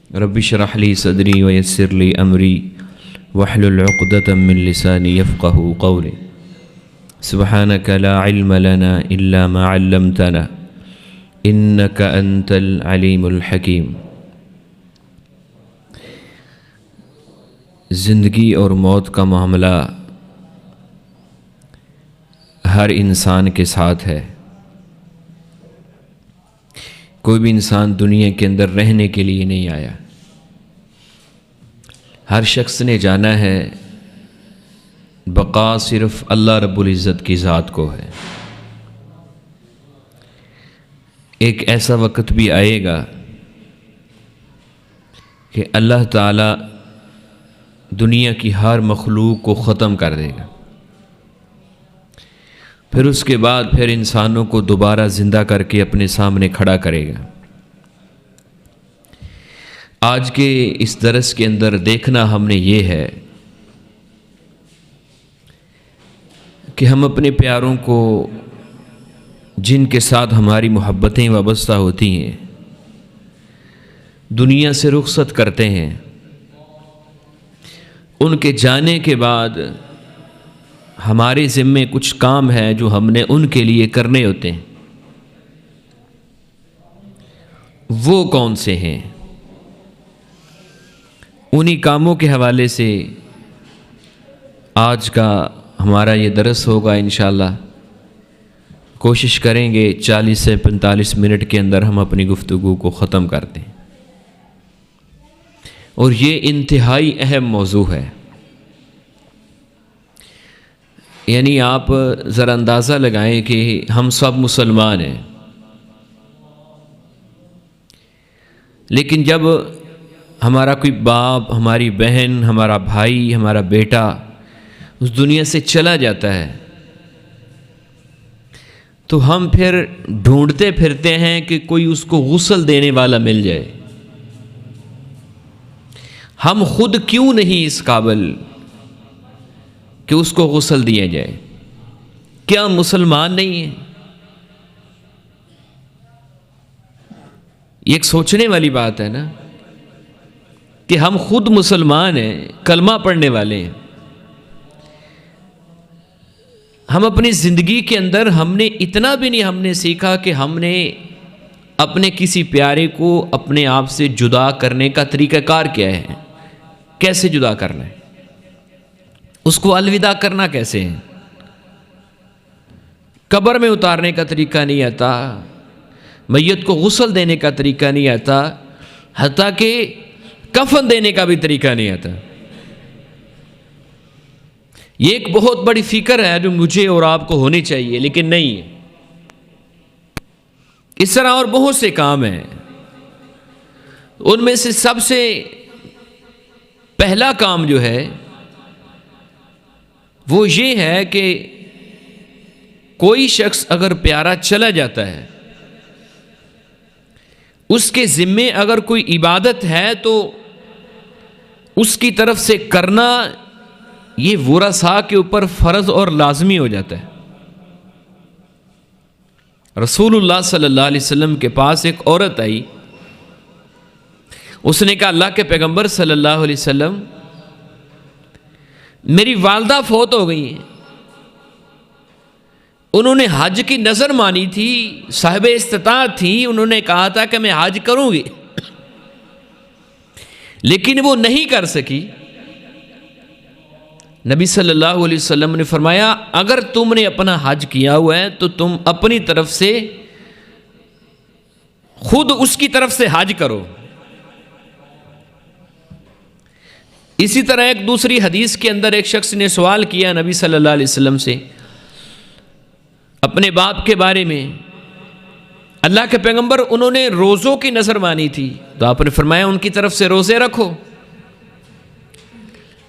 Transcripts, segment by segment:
رب اشرح لی صدری ویسر لی امری واحلل عقدۃ من لسانی یفقہوا قولی سبحانک لا علم لنا الا ما علمتنا انک انت العلیم الحکیم۔ زندگی اور موت کا معاملہ ہر انسان کے ساتھ ہے۔ کوئی بھی انسان دنیا کے اندر رہنے کے لیے نہیں آیا۔ ہر شخص نے جانا ہے بقا صرف اللہ رب العزت کی ذات کو ہے۔ ایک ایسا وقت بھی آئے گا کہ اللہ تعالی دنیا کی ہر مخلوق کو ختم کر دے گا، پھر اس کے بعد پھر انسانوں کو دوبارہ زندہ کر کے اپنے سامنے کھڑا کرے گا۔ آج کے اس درس کے اندر دیکھنا ہم نے یہ ہے کہ ہم اپنے پیاروں کو، جن کے ساتھ ہماری محبتیں وابستہ ہوتی ہیں، دنیا سے رخصت کرتے ہیں، ان کے جانے کے بعد ہمارے ذمے کچھ کام ہے جو ہم نے ان کے لیے کرنے ہوتے ہیں۔ وہ کون سے ہیں؟ انہی کاموں کے حوالے سے آج کا ہمارا یہ درس ہوگا انشاءاللہ۔ کوشش کریں گے 40 سے 45 منٹ کے اندر ہم اپنی گفتگو کو ختم کر دیں، اور یہ انتہائی اہم موضوع ہے۔ یعنی آپ ذرا اندازہ لگائیں کہ ہم سب مسلمان ہیں، لیکن جب ہمارا کوئی باپ، ہماری بہن، ہمارا بھائی، ہمارا بیٹا اس دنیا سے چلا جاتا ہے تو ہم پھر ڈھونڈتے پھرتے ہیں کہ کوئی اس کو غسل دینے والا مل جائے۔ ہم خود کیوں نہیں اس قابل کہ اس کو غسل دیا جائے؟ کیا مسلمان نہیں ہیں؟ یہ ایک سوچنے والی بات ہے نا کہ ہم خود مسلمان ہیں، کلمہ پڑھنے والے ہیں، ہم اپنی زندگی کے اندر ہم نے اتنا بھی نہیں ہم نے سیکھا کہ ہم نے اپنے کسی پیارے کو اپنے آپ سے جدا کرنے کا طریقہ کار کیا ہے، کیسے جدا کرنا ہے، اس کو الوداع کرنا کیسے ہے۔ قبر میں اتارنے کا طریقہ نہیں آتا، میت کو غسل دینے کا طریقہ نہیں آتا، حتیٰ کہ کفن دینے کا بھی طریقہ نہیں آتا۔ یہ ایک بہت بڑی فکر ہے جو مجھے اور آپ کو ہونی چاہیے، لیکن نہیں ہے۔ اس طرح اور بہت سے کام ہیں، ان میں سے سب سے پہلا کام جو ہے وہ یہ ہے کہ کوئی شخص اگر پیارا چلا جاتا ہے، اس کے ذمے اگر کوئی عبادت ہے تو اس کی طرف سے کرنا یہ ورثاء کے اوپر فرض اور لازمی ہو جاتا ہے۔ رسول اللہ صلی اللہ علیہ وسلم کے پاس ایک عورت آئی، اس نے کہا اللہ کے پیغمبر صلی اللہ علیہ وسلم، میری والدہ فوت ہو گئی ہیں، انہوں نے حج کی نظر مانی تھی، صاحب استطاعت تھی، انہوں نے کہا تھا کہ میں حج کروں گی، لیکن وہ نہیں کر سکی۔ نبی صلی اللہ علیہ وسلم نے فرمایا اگر تم نے اپنا حج کیا ہوا ہے تو تم اپنی طرف سے خود اس کی طرف سے حج کرو۔ اسی طرح ایک دوسری حدیث کے اندر ایک شخص نے سوال کیا نبی صلی اللہ علیہ وسلم سے اپنے باپ کے بارے میں، اللہ کے پیغمبر انہوں نے روزوں کی نظر مانی تھی، تو آپ نے فرمایا ان کی طرف سے روزے رکھو۔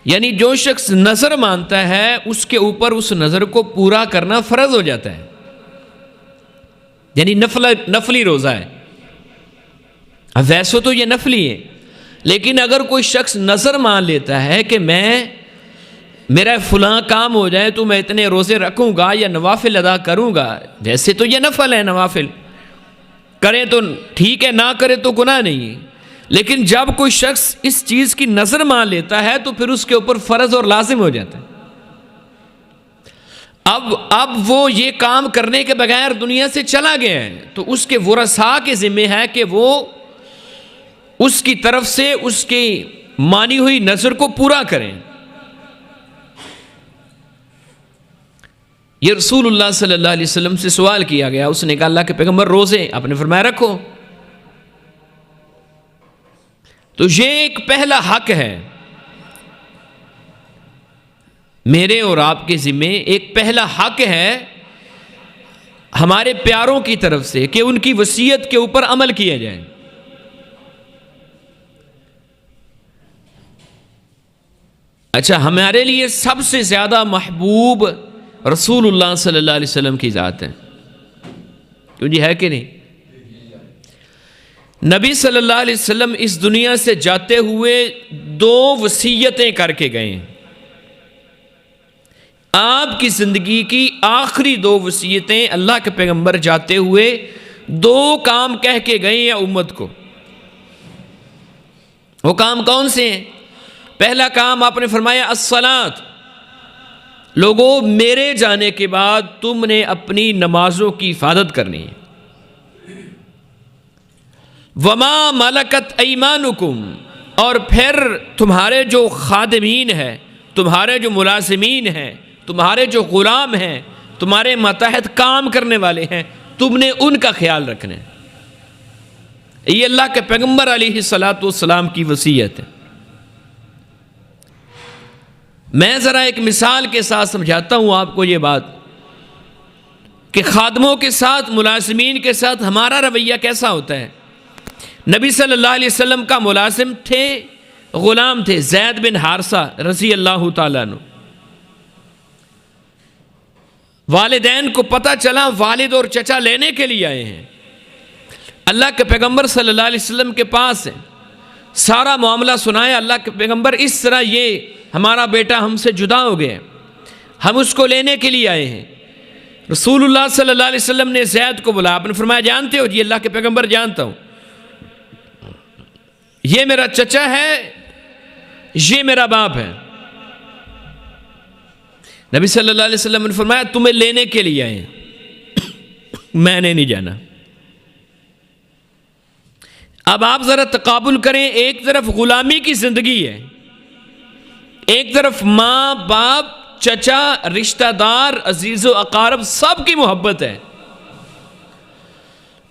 یعنی جو شخص نظر مانتا ہے اس کے اوپر اس نظر کو پورا کرنا فرض ہو جاتا ہے، یعنی نفلی روزہ ہے۔ اب ویسے تو یہ نفلی ہے، لیکن اگر کوئی شخص نظر مان لیتا ہے کہ میرا فلاں کام ہو جائے تو میں اتنے روزے رکھوں گا یا نوافل ادا کروں گا، جیسے تو یہ نفل ہے، نوافل کریں تو ٹھیک ہے، نہ کرے تو گناہ نہیں ہے، لیکن جب کوئی شخص اس چیز کی نظر مان لیتا ہے تو پھر اس کے اوپر فرض اور لازم ہو جاتا ہے. اب وہ یہ کام کرنے کے بغیر دنیا سے چلا گیا ہے تو اس کے ورثاء کے ذمہ ہے کہ وہ اس کی طرف سے اس کی مانی ہوئی نظر کو پورا کریں. یہ رسول اللہ صلی اللہ علیہ وسلم سے سوال کیا گیا. اس نے کہا اللہ کے پیغمبر روزے، آپ نے فرمایا رکھو. تو یہ ایک پہلا حق ہے میرے اور آپ کے ذمے، ایک پہلا حق ہے ہمارے پیاروں کی طرف سے کہ ان کی وصیت کے اوپر عمل کیا جائے. اچھا، ہمارے لیے سب سے زیادہ محبوب رسول اللہ صلی اللہ علیہ وسلم کی ذات ہے، کیوں جی ہے کہ نہیں؟ نبی صلی اللہ علیہ وسلم اس دنیا سے جاتے ہوئے 2 وصیتیں کر کے گئے ہیں. آپ کی زندگی کی آخری 2 وصیتیں اللہ کے پیغمبر جاتے ہوئے 2 کام کہہ کے گئے ہیں امت کو. وہ کام کون سے ہیں؟ پہلا کام آپ نے فرمایا الصلاۃ، لوگوں میرے جانے کے بعد تم نے اپنی نمازوں کی حفاظت کرنی ہے. وما ملکت ایمانکم، اور پھر تمہارے جو خادمین ہیں، تمہارے جو ملازمین ہیں، تمہارے جو غلام ہیں، تمہارے ماتحت کام کرنے والے ہیں، تم نے ان کا خیال رکھنا ہے. یہ اللہ کے پیغمبر علیہ الصلاۃ والسلام کی وصیت ہے. میں ذرا ایک مثال کے ساتھ سمجھاتا ہوں آپ کو یہ بات کہ خادموں کے ساتھ، ملازمین کے ساتھ ہمارا رویہ کیسا ہوتا ہے. نبی صلی اللہ علیہ وسلم کا ملازم تھے، غلام تھے، زید بن حارثہ رضی اللہ تعالیٰ عنہ. والدین کو پتہ چلا والد اور چچا لینے کے لیے آئے ہیں. اللہ کے پیغمبر صلی اللہ علیہ وسلم کے پاس ہیں، سارا معاملہ سنایا. اللہ کے پیغمبر اس طرح یہ ہمارا بیٹا ہم سے جدا ہو گیا، ہم اس کو لینے کے لیے آئے ہیں. رسول اللہ صلی اللہ علیہ وسلم نے زید کو بلایا. آپ نے فرمایا جانتے ہو؟ جی اللہ کے پیغمبر جانتا ہوں. یہ میرا چچا ہے، یہ میرا باپ ہے. نبی صلی اللہ علیہ وسلم نے فرمایا تمہیں لینے کے لیے آئے ہیں، میں نے نہیں جانا. اب آپ ذرا تقابل کریں، ایک طرف غلامی کی زندگی ہے، ایک طرف ماں باپ چچا رشتہ دار عزیز و اقارب سب کی محبت ہے.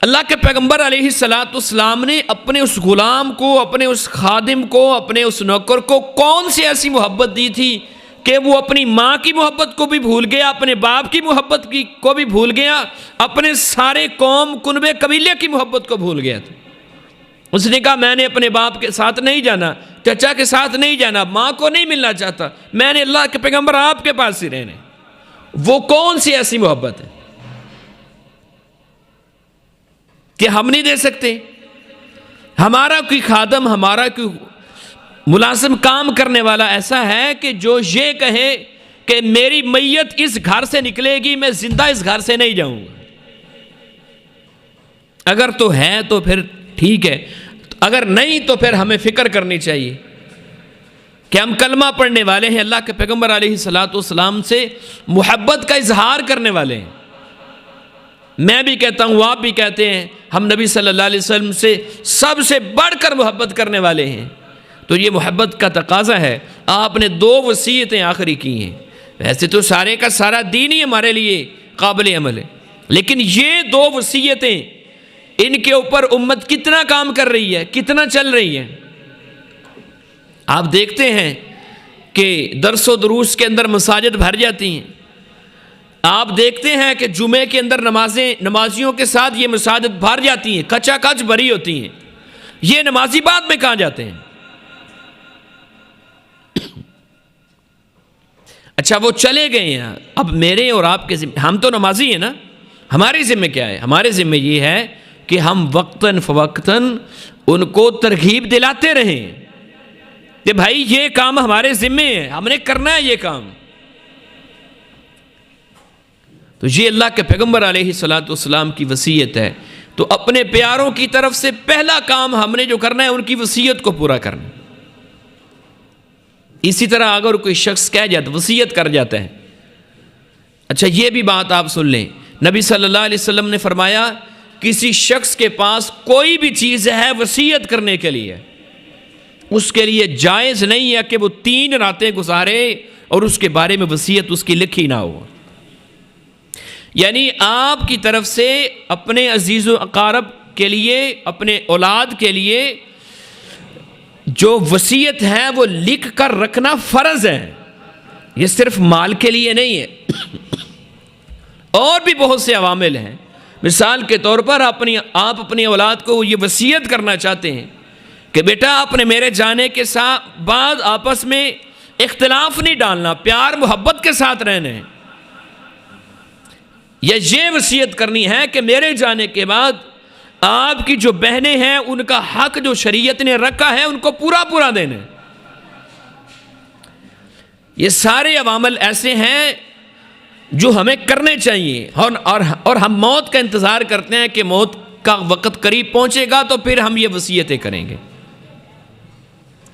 اللہ کے پیغمبر علیہ الصلاۃ والسلام نے اپنے اس غلام کو، اپنے اس خادم کو، اپنے اس نوکر کو کون سی ایسی محبت دی تھی کہ وہ اپنی ماں کی محبت کو بھی بھول گیا، اپنے باپ کی محبت کو بھی بھول گیا، اپنے سارے قوم کنبے قبیلے کی محبت کو بھول گیا تھا. اس نے کہا میں نے اپنے باپ کے ساتھ نہیں جانا، چچا کے ساتھ نہیں جانا، ماں کو نہیں ملنا چاہتا، میں نے اللہ کے پیغمبر آپ کے پاس ہی رہنے. وہ کون سی ایسی محبت ہے کہ ہم نہیں دے سکتے؟ ہمارا کوئی خادم، ہمارا کوئی ملازم کام کرنے والا ایسا ہے کہ جو یہ کہے کہ میری میت اس گھر سے نکلے گی، میں زندہ اس گھر سے نہیں جاؤں گا؟ اگر تو ہے تو پھر ٹھیک ہے، اگر نہیں تو پھر ہمیں فکر کرنی چاہیے کہ ہم کلمہ پڑھنے والے ہیں، اللہ کے پیغمبر علیہ الصلاۃ والسلام سے محبت کا اظہار کرنے والے ہیں. میں بھی کہتا ہوں، آپ بھی کہتے ہیں، ہم نبی صلی اللہ علیہ وسلم سے سب سے بڑھ کر محبت کرنے والے ہیں. تو یہ محبت کا تقاضا ہے. آپ نے 2 وصیتیں آخری کی ہیں. ویسے تو سارے کا سارا دین ہی ہمارے لیے قابل عمل ہے، لیکن یہ 2 وصیتیں، ان کے اوپر امت کتنا کام کر رہی ہے، کتنا چل رہی ہے. آپ دیکھتے ہیں کہ درس و دروس کے اندر مساجد بھر جاتی ہیں. آپ دیکھتے ہیں کہ جمعے کے اندر نمازیوں کے ساتھ یہ مساجد بھر جاتی ہیں، کچا کچ بھری ہوتی ہیں. یہ نمازی بعد میں کہاں جاتے ہیں؟ اچھا وہ چلے گئے ہیں، اب میرے اور آپ کے ذمہ، ہم تو نمازی ہیں نا، ہمارے ذمہ کیا ہے؟ ہمارے ذمہ یہ ہے کہ ہم وقتاً فوقتاً ان کو ترغیب دلاتے رہیں کہ بھائی یہ کام ہمارے ذمہ ہے، ہم نے کرنا ہے یہ کام. تو یہ اللہ کے پیغمبر علیہ الصلاۃ والسلام کی وصیت ہے. تو اپنے پیاروں کی طرف سے پہلا کام ہم نے جو کرنا ہے ان کی وصیت کو پورا کرنا. اسی طرح اگر کوئی شخص کہہ جاتا وصیت کر جاتا ہے. اچھا یہ بھی بات آپ سن لیں, نبی صلی اللہ علیہ وسلم نے فرمایا کسی شخص کے پاس کوئی بھی چیز ہے وصیت کرنے کے لیے, اس کے لیے جائز نہیں ہے کہ وہ 3 راتیں گزارے اور اس کے بارے میں وصیت اس کی لکھی نہ ہو. یعنی آپ کی طرف سے اپنے عزیز و اقارب کے لیے, اپنے اولاد کے لیے جو وصیت ہے وہ لکھ کر رکھنا فرض ہے. یہ صرف مال کے لیے نہیں ہے, اور بھی بہت سے عوامل ہیں. مثال کے طور پر آپ اپنی اولاد کو یہ وصیت کرنا چاہتے ہیں کہ بیٹا آپ نے میرے جانے کے بعد آپس میں اختلاف نہیں ڈالنا, پیار محبت کے ساتھ رہنا ہے. یا یہ وصیت کرنی ہے کہ میرے جانے کے بعد آپ کی جو بہنیں ہیں ان کا حق جو شریعت نے رکھا ہے ان کو پورا دینا ہے. یہ سارے عوامل ایسے ہیں جو ہمیں کرنے چاہیے, اور ہم موت کا انتظار کرتے ہیں کہ موت کا وقت قریب پہنچے گا تو پھر ہم یہ وصیتیں کریں گے.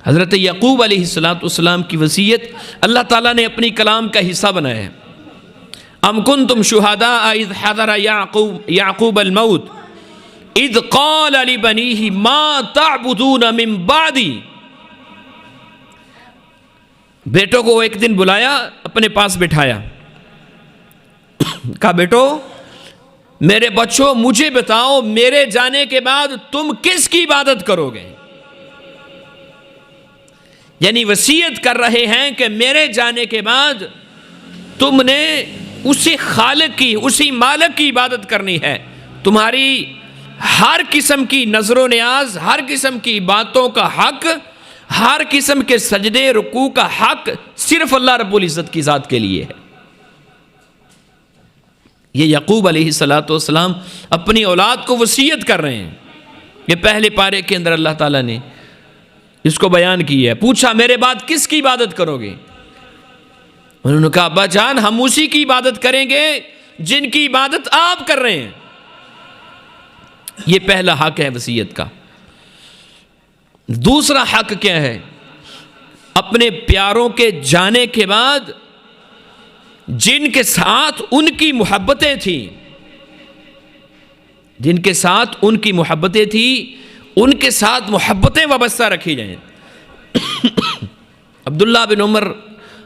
حضرت یعقوب علیہ السلام کی وصیت اللہ تعالیٰ نے اپنی کلام کا حصہ بنایا ہے. ام کنتم شہداء اذ حضر یعقوب الموت اذ قال لبنیہ ما تعبدون من بعدی. بیٹوں کو ایک دن بلایا, اپنے پاس بٹھایا, کہا بیٹو میرے بچوں مجھے بتاؤ میرے جانے کے بعد تم کس کی عبادت کرو گے. یعنی وصیت کر رہے ہیں کہ میرے جانے کے بعد تم نے اسی خالق کی, اسی مالک کی عبادت کرنی ہے. تمہاری ہر قسم کی نظر و نیاز, ہر قسم کی باتوں کا حق, ہر قسم کے سجدے رکوع کا حق صرف اللہ رب العزت کی ذات کے لیے ہے. یہ یعقوب علیہ السلام اپنی اولاد کو وصیت کر رہے ہیں. یہ پہلے پارے کے اندر اللہ تعالیٰ نے اس کو بیان کی ہے. پوچھا میرے بعد کس کی عبادت کرو گے؟ انہوں نے کہا ابا جان ہم اسی کی عبادت کریں گے جن کی عبادت آپ کر رہے ہیں. یہ پہلا حق ہے وصیت کا. دوسرا حق کیا ہے؟ اپنے پیاروں کے جانے کے بعد جن کے ساتھ ان کی محبتیں تھیں, جن کے ساتھ ان کی محبتیں تھیں ان کے ساتھ محبتیں وابستہ رکھی جائیں. عبداللہ بن عمر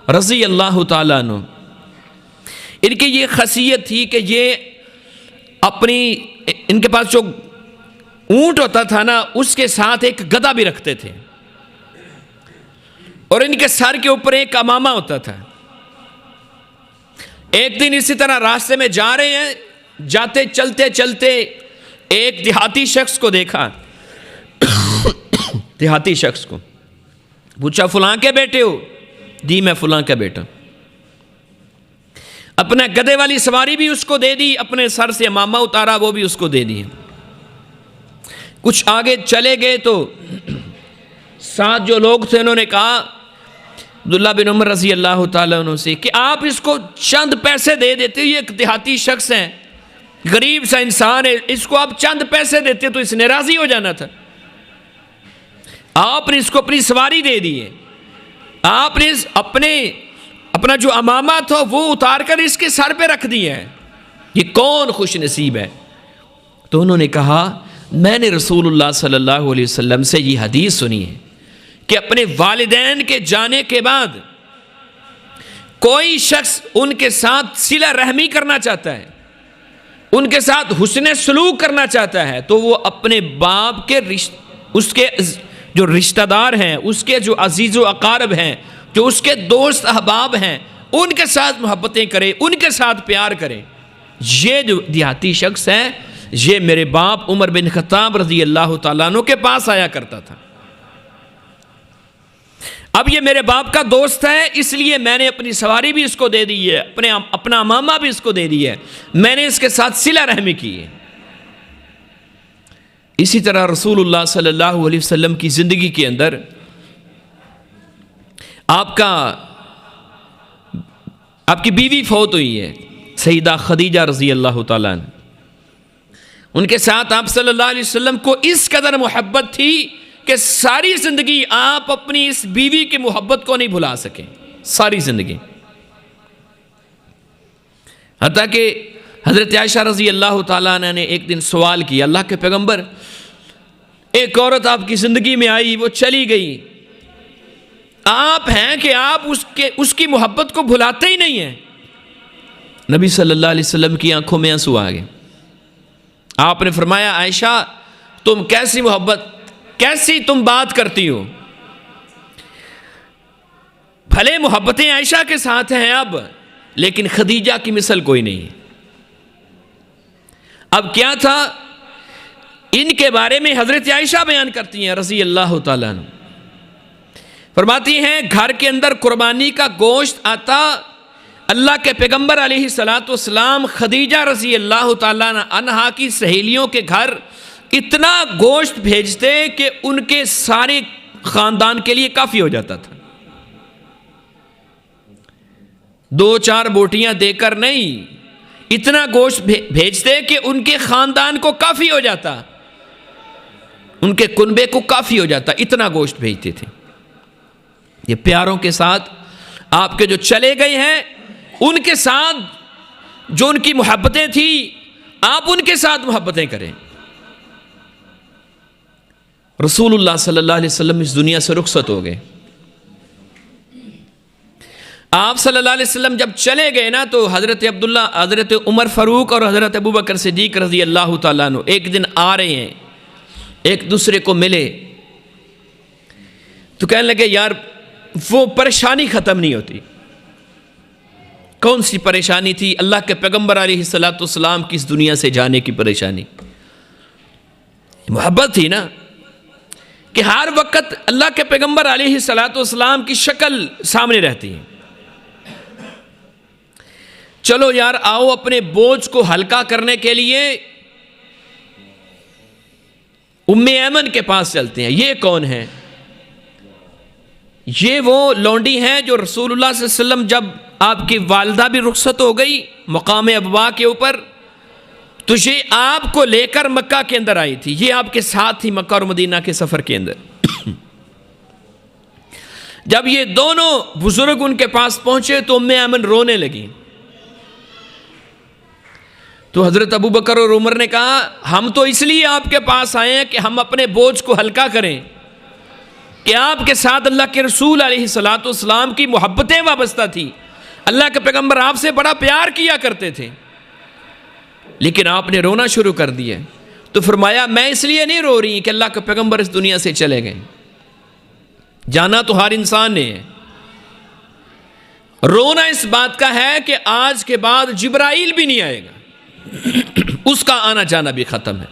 رضی اللہ تعالیٰ عنہ, ان کی یہ خاصیت تھی کہ یہ ان کے پاس جو اونٹ ہوتا تھا نا اس کے ساتھ ایک گدھا بھی رکھتے تھے, اور ان کے سر کے اوپر ایک امامہ ہوتا تھا. ایک دن اسی طرح راستے میں جا رہے ہیں, جاتے چلتے چلتے ایک دیہاتی شخص کو دیکھا. دیہاتی شخص کو پوچھا فلاں کے بیٹے ہو؟ جی میں فلاں کا بیٹا. اپنا گدھے والی سواری بھی اس کو دے دی, اپنے سر سے امامہ اتارا وہ بھی اس کو دے دی. کچھ آگے چلے گئے تو ساتھ جو لوگ تھے انہوں نے کہا عبداللہ بن عمر رضی اللہ تعالیٰ عنہ سے کہ آپ اس کو چند پیسے دے دیتے, یہ ایک دیہاتی شخص ہے, غریب سا انسان ہے, اس کو آپ چند پیسے دیتے تو اس نے راضی ہو جانا تھا. آپ نے اس کو اپنی سواری دے دی ہے, آپ نے اپنا جو امامہ تھا وہ اتار کر اس کے سر پہ رکھ دیا ہے, یہ کون خوش نصیب ہے. تو انہوں نے کہا میں نے رسول اللہ صلی اللہ علیہ وسلم سے یہ حدیث سنی ہے کہ اپنے والدین کے جانے کے بعد کوئی شخص ان کے ساتھ صلہ رحمی کرنا چاہتا ہے, ان کے ساتھ حسن سلوک کرنا چاہتا ہے, تو وہ اپنے باپ کے اس کے جو رشتہ دار ہیں, اس کے جو عزیز و اقارب ہیں, جو اس کے دوست احباب ہیں, ان کے ساتھ محبتیں کرے, ان کے ساتھ پیار کرے. یہ جو دیہاتی شخص ہے یہ میرے باپ عمر بن خطاب رضی اللہ تعالیٰ عنہ کے پاس آیا کرتا تھا. اب یہ میرے باپ کا دوست ہے اس لیے میں نے اپنی سواری بھی اس کو دے دی ہے, اپنا امامہ بھی اس کو دے دی ہے, میں نے اس کے ساتھ صلہ رحمی کی ہے. اسی طرح رسول اللہ صلی اللہ علیہ وسلم کی زندگی کے اندر آپ کی بیوی فوت ہوئی ہے, سیدہ خدیجہ رضی اللہ تعالیٰ عنہ. ان کے ساتھ آپ صلی اللہ علیہ وسلم کو اس قدر محبت تھی کہ ساری زندگی آپ اپنی اس بیوی کی محبت کو نہیں بھلا سکیں، ساری زندگی۔ حتیٰ کہ حضرت عائشہ رضی اللہ تعالیٰ عنہ نے ایک دن سوال کیا، اللہ کے پیغمبر، ایک عورت آپ کی زندگی میں آئی، وہ چلی گئی، آپ ہیں کہ آپ اس کی محبت کو بھلاتے ہی نہیں ہیں۔ نبی صلی اللہ علیہ وسلم کی آنکھوں میں آنسو آ گئے۔ آپ نے فرمایا، عائشہ تم کیسی تم بات کرتی ہو؟ بھلے محبتیں عائشہ کے ساتھ ہیں اب، لیکن خدیجہ کی مثل کوئی نہیں۔ اب کیا تھا؟ ان کے بارے میں حضرت عائشہ بیان کرتی ہیں رضی اللہ تعالیٰ عنہ، فرماتی ہیں گھر کے اندر قربانی کا گوشت آتا، اللہ کے پیغمبر علیہ الصلوۃ والسلام خدیجہ رضی اللہ تعالیٰ عنہا کی سہیلیوں کے گھر اتنا گوشت بھیجتے کہ ان کے سارے خاندان کے لیے کافی ہو جاتا تھا۔ 2-4 بوٹیاں دے کر نہیں، اتنا گوشت بھیجتے کہ ان کے خاندان کو کافی ہو جاتا، ان کے کنبے کو کافی ہو جاتا، اتنا گوشت بھیجتے تھے۔ یہ پیاروں کے ساتھ آپ کے جو چلے گئے ہیں، ان کے ساتھ جو ان کی محبتیں تھیں، آپ ان کے ساتھ محبتیں کریں۔ رسول اللہ صلی اللہ علیہ وسلم اس دنیا سے رخصت ہو گئے۔ آپ صلی اللہ علیہ وسلم جب چلے گئے نا، تو حضرت عبداللہ، حضرت عمر فاروق اور حضرت ابوبکر صدیق رضی اللہ تعالیٰ عنہ ایک دن آ رہے ہیں، ایک دوسرے کو ملے تو کہنے لگے، یار وہ پریشانی ختم نہیں ہوتی۔ کون سی پریشانی تھی؟ اللہ کے پیغمبر علیہ الصلوۃ والسلام کی اس دنیا سے جانے کی پریشانی۔ محبت تھی نا کہ ہر وقت اللہ کے پیغمبر علیہ الصلوۃ والسلام کی شکل سامنے رہتی ہے۔ چلو یار آؤ اپنے بوجھ کو ہلکا کرنے کے لیے ام ایمن کے پاس چلتے ہیں۔ یہ کون ہے؟ یہ وہ لونڈی ہیں جو رسول اللہ صلی اللہ علیہ وسلم جب آپ کی والدہ بھی رخصت ہو گئی مقام ابوا کے اوپر، تو یہ آپ کو لے کر مکہ کے اندر آئی تھی، یہ آپ کے ساتھ تھی مکہ اور مدینہ کے سفر کے اندر۔ جب یہ دونوں بزرگ ان کے پاس پہنچے تو ام ایمن رونے لگی، تو حضرت ابوبکر اور عمر نے کہا، ہم تو اس لیے آپ کے پاس آئے ہیں کہ ہم اپنے بوجھ کو ہلکا کریں، کہ آپ کے ساتھ اللہ کے رسول علیہ الصلوۃ والسلام کی محبتیں وابستہ تھی، اللہ کے پیغمبر آپ سے بڑا پیار کیا کرتے تھے، لیکن آپ نے رونا شروع کر دیا۔ تو فرمایا، میں اس لیے نہیں رو رہی کہ اللہ کے پیغمبر اس دنیا سے چلے گئے، جانا تو ہر انسان نے ہے، رونا اس بات کا ہے کہ آج کے بعد جبرائیل بھی نہیں آئے گا، اس کا آنا جانا بھی ختم ہے۔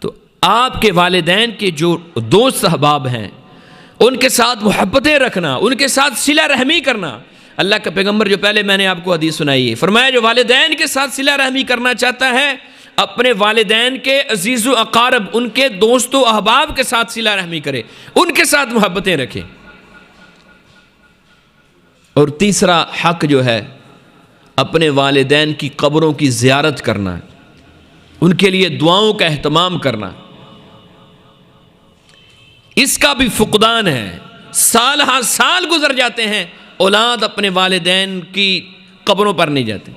تو آپ کے والدین کے جو دوست احباب ہیں، ان کے ساتھ محبتیں رکھنا، ان کے ساتھ صلہ رحمی کرنا۔ اللہ کا پیغمبر جو پہلے میں نے آپ کو حدیث سنائی ہے، فرمایا جو والدین کے ساتھ صلہ رحمی کرنا چاہتا ہے، اپنے والدین کے عزیز و اقارب، ان کے دوست و احباب کے ساتھ صلہ رحمی کرے، ان کے ساتھ محبتیں رکھے۔ اور تیسرا حق جو ہے، اپنے والدین کی قبروں کی زیارت کرنا، ان کے لیے دعاؤں کا اہتمام کرنا، اس کا بھی فقدان ہے۔ سال ہر سال گزر جاتے ہیں، اولاد اپنے والدین کی قبروں پر نہیں جاتے،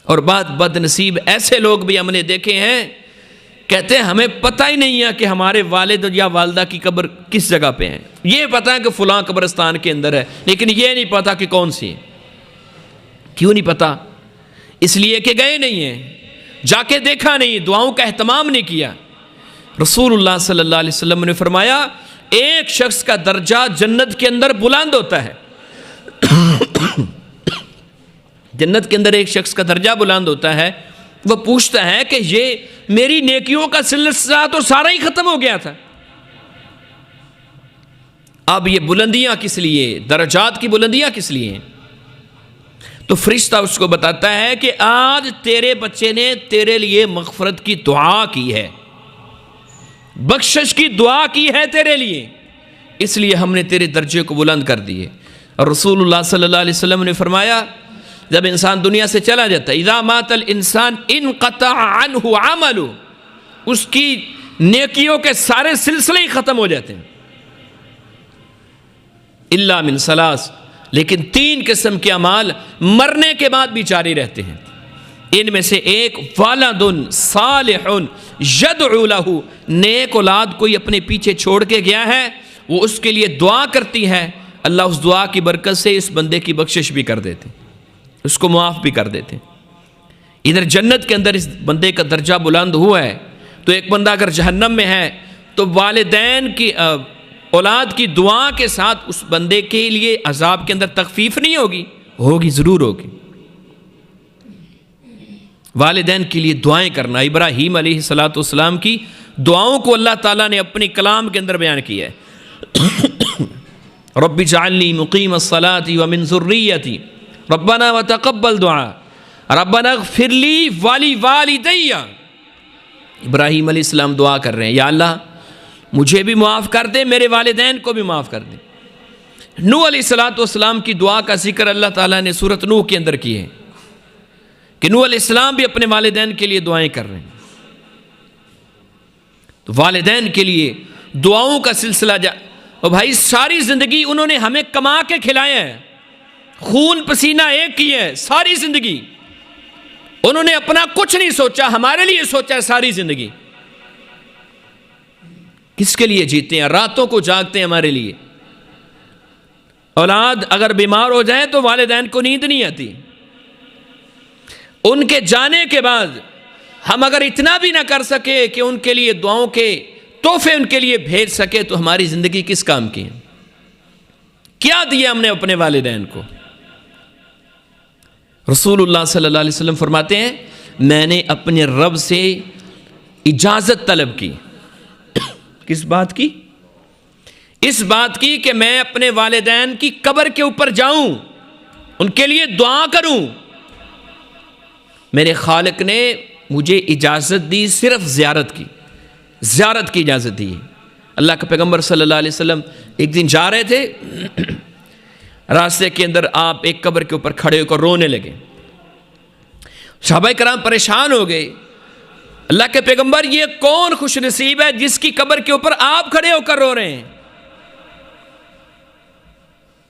اور بعد بد نصیب ایسے لوگ بھی ہم نے دیکھے ہیں، کہتے ہیں ہمیں پتہ ہی نہیں ہے کہ ہمارے والد یا والدہ کی قبر کس جگہ پہ ہے، یہ پتہ ہے کہ فلاں قبرستان کے اندر ہے، لیکن یہ نہیں پتہ کہ کون سی ہے۔ کیوں نہیں پتہ؟ اس لیے کہ گئے نہیں ہیں، جا کے دیکھا نہیں، دعاؤں کا اہتمام نہیں کیا۔ رسول اللہ صلی اللہ علیہ وسلم نے فرمایا، ایک شخص کا درجہ جنت کے اندر بلند ہوتا ہے، جنت کے اندر ایک شخص کا درجہ بلند ہوتا ہے، وہ پوچھتا ہے کہ یہ میری نیکیوں کا سلسلہ تو سارا ہی ختم ہو گیا تھا، اب یہ بلندیاں کس لیے، درجات کی بلندیاں کس لیے ہیں؟ تو فرشتہ اس کو بتاتا ہے کہ آج تیرے بچے نے تیرے لیے مغفرت کی دعا کی ہے، بخشش کی دعا کی ہے تیرے لیے، اس لیے ہم نے تیرے درجے کو بلند کر دیے۔ اور رسول اللہ صلی اللہ علیہ وسلم نے فرمایا، جب انسان دنیا سے چلا جاتا ہے، اذا مات الانسان انقطع عنہ عملہ، اس کی نیکیوں کے سارے سلسلے ہی ختم ہو جاتے ہیں، الا من ثلاث، لیکن 3 قسم کے اعمال مرنے کے بعد بھی جاری رہتے ہیں۔ ان میں سے ایک والد صالح یدعو لہ، نیک اولاد کوئی اپنے پیچھے چھوڑ کے گیا ہے، وہ اس کے لیے دعا کرتی ہے، اللہ اس دعا کی برکت سے اس بندے کی بخشش بھی کر دیتے، اس کو معاف بھی کر دیتے۔ ادھر جنت کے اندر اس بندے کا درجہ بلند ہوا ہے، تو ایک بندہ اگر جہنم میں ہے تو والدین کی اولاد کی دعا کے ساتھ اس بندے کے لیے عذاب کے اندر تخفیف نہیں ہوگی، ہوگی، ضرور ہوگی۔ والدین کے لیے دعائیں کرنا، ابراہیم علیہ السلام کی دعاؤں کو اللہ تعالیٰ نے اپنی کلام کے اندر بیان کیا ہے۔ رب اجعلنی مقیم الصلاۃ ومن ذریتی ربنا وتقبل دعا ربنا اغفر لی ولی والدی۔ ابراہیم علیہ السلام دعا کر رہے ہیں، یا اللہ مجھے بھی معاف کر دے، میرے والدین کو بھی معاف کر دے۔ نوح علیہ السلام کی دعا کا ذکر اللہ تعالیٰ نے سورۃ نوح کے اندر کی ہے کہ نوح علیہ السلام بھی اپنے والدین کے لیے دعائیں کر رہے ہیں۔ تو والدین کے لیے دعاؤں کا سلسلہ اور بھائی ساری زندگی انہوں نے ہمیں کما کے کھلایا ہے، خون پسینہ ایک کیا ہے، ساری زندگی انہوں نے اپنا کچھ نہیں سوچا، ہمارے لیے سوچا ہے ساری زندگی۔ کس کے لیے جیتے ہیں؟ راتوں کو جاگتے ہیں ہمارے لیے۔ اولاد اگر بیمار ہو جائیں تو والدین کو نیند نہیں آتی، ان کے جانے کے بعد ہم اگر اتنا بھی نہ کر سکے کہ ان کے لیے دعاؤں کے تحفے ان کے لیے بھیج سکے تو ہماری زندگی کس کام کی ہے؟ کیا دیا ہم نے اپنے والدین کو؟ رسول اللہ صلی اللہ علیہ وسلم فرماتے ہیں میں نے اپنے رب سے اجازت طلب کی۔ کس بات کی؟ اس بات کی کہ میں اپنے والدین کی قبر کے اوپر جاؤں، ان کے لیے دعا کروں۔ میرے خالق نے مجھے اجازت دی صرف زیارت کی اجازت دی۔ اللہ کے پیغمبر صلی اللہ علیہ وسلم ایک دن جا رہے تھے، راستے کے اندر آپ ایک قبر کے اوپر کھڑے ہو کر رونے لگے۔ صحابہ کرام پریشان ہو گئے، اللہ کے پیغمبر یہ کون خوش نصیب ہے جس کی قبر کے اوپر آپ کھڑے ہو کر رو رہے ہیں؟